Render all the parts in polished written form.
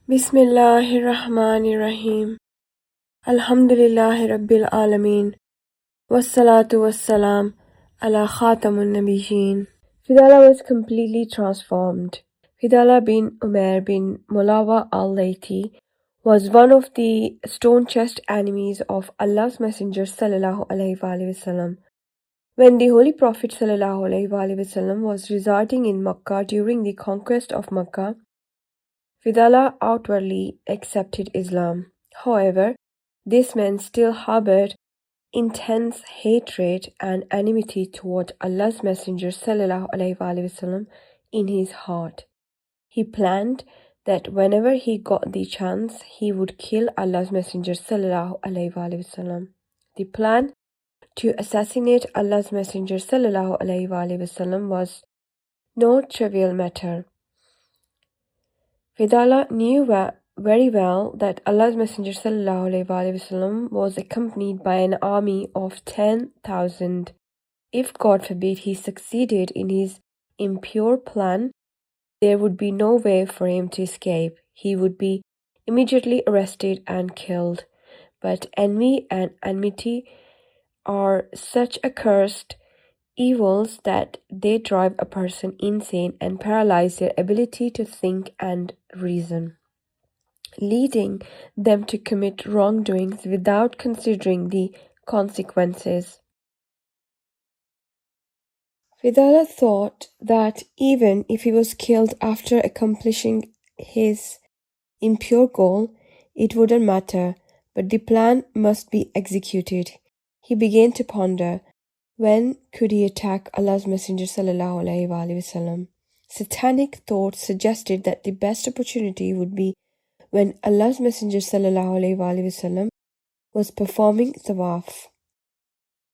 Bismillahirrahmanirrahim. Alhamdulillahi Rabbil Alameen. Wassalatu wassalam ala khatamun nabiyyin. Fudalah was completely transformed. Fudalah bin Umayr bin Mulawa al-Laythi was one of the stone-chest enemies of Allah's Messenger sallallahu alaihi wasallam. When the Holy Prophet sallallahu alaihi wasallam was residing in Mecca during the conquest of Mecca, Fudalah outwardly accepted Islam. However, this man still harbored intense hatred and enmity toward Allah's Messenger sallallahu alaihi wasallam in his heart. He planned that whenever he got the chance, he would kill Allah's Messenger sallallahu alaihi wasallam. The plan to assassinate Allah's Messenger sallallahu alaihi wasallam was no trivial matter. Fudalah knew very well that Allah's Messenger sallallahu alaihi wasallam was accompanied by an army of 10,000. If God forbid he succeeded in his impure plan, there would be no way for him to escape. He would be immediately arrested and killed. But envy and enmity are such accursed evils that they drive a person insane and paralyze their ability to think and reason, leading them to commit wrongdoings without considering the consequences. Fudalah thought that even if he was killed after accomplishing his impure goal, it wouldn't matter, but the plan must be executed. He began to ponder, when could he attack Allah's Messenger sallallahu alaihi wasallam? Satanic thoughts suggested that the best opportunity would be when Allah's Messenger sallallahu alaihi wasallam was performing Tawaf.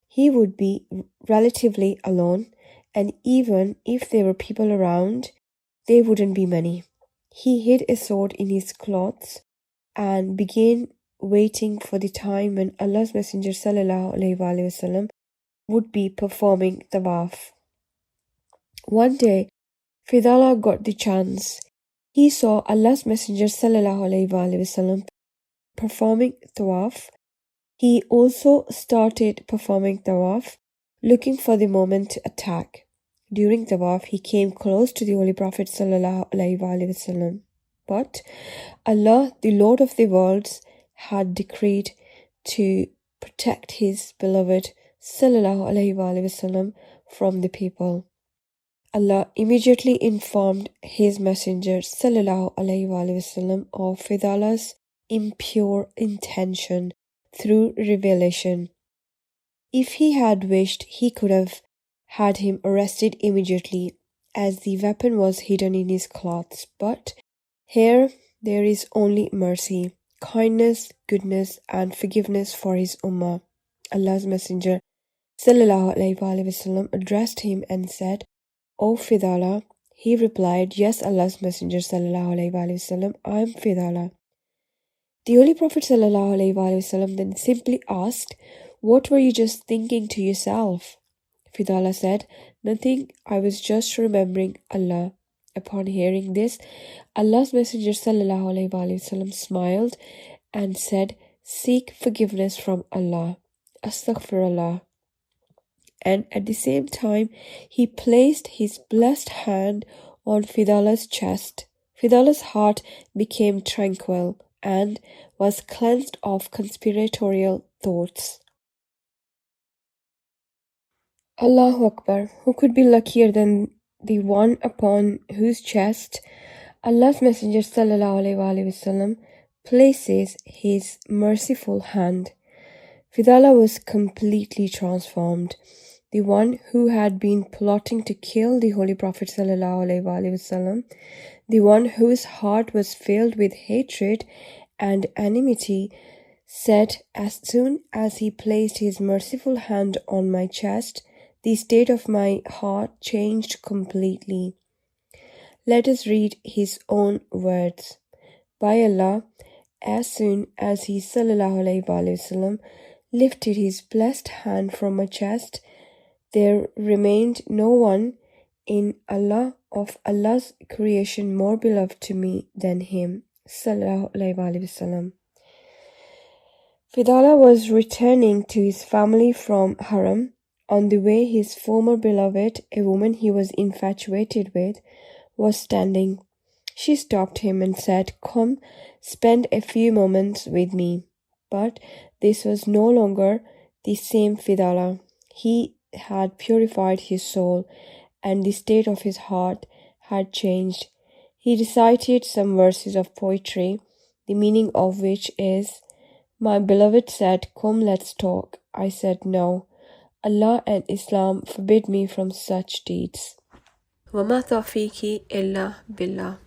He would be relatively alone, and even if there were people around, there wouldn't be many. He hid a sword in his clothes and began waiting for the time when Allah's Messenger sallallahu alaihi wasallam would be performing Tawaf. One day, Fudalah got the chance. He saw Allah's Messenger sallallahu alaihi wasallam performing Tawaf. He also started performing Tawaf, looking for the moment to attack. During Tawaf, he came close to the Holy Prophet sallallahu alaihi wasallam. But Allah, the Lord of the worlds, had decreed to protect his beloved sallallahu alaihi wasallam from the people. Allah immediately informed his messenger sallallahu alaihi wasallam of Fudalah's impure intention through revelation. If he had wished, he could have had him arrested immediately, as the weapon was hidden in his clothes. But here there is only mercy, kindness, goodness, and forgiveness for his ummah. Allah's Messenger sallallahu alaihi wasallam addressed him and said, "O Fudalah." He replied, "Yes, Allah's Messenger sallallahu alaihi wasallam, I am Fudalah." The Holy Prophet sallallahu alaihi wasallam then simply asked, "What were you just thinking to yourself?" Fudalah said, "Nothing, I was just remembering Allah." Upon hearing this, Allah's Messenger sallallahu alaihi wasallam smiled and said, "Seek forgiveness from Allah. Astaghfirullah." And at the same time, he placed his blessed hand on Fudalah's chest. Fudalah's heart became tranquil and was cleansed of conspiratorial thoughts. Allahu Akbar, who could be luckier than the one upon whose chest Allah's Messenger sallallahu alaihi wasallam places his merciful hand? Fudalah was completely transformed. The one who had been plotting to kill the Holy Prophet sallallahu alaihi wasallam, the one whose heart was filled with hatred and enmity, said, "As soon as he placed his merciful hand on my chest, the state of my heart changed completely." Let us read his own words. By Allah, as soon as he sallallahu alaihi wasallam lifted his blessed hand from my chest, there remained no one in Allah of Allah's creation more beloved to me than him. Sallallahu Alaihi Wasallam. Fudalah was returning to his family from Haram. On the way, his former beloved, a woman he was infatuated with, was standing. She stopped him and said, "Come, spend a few moments with me." But this was no longer the same Fudalah. He had purified his soul, and the state of his heart had changed. He recited some verses of poetry, the meaning of which is, "My beloved said, 'Come, let's talk.' I said, 'No. Allah and Islam forbid me from such deeds.'" وَمَا تَوْفِيقِي إِلَّا بِاللَّهِ.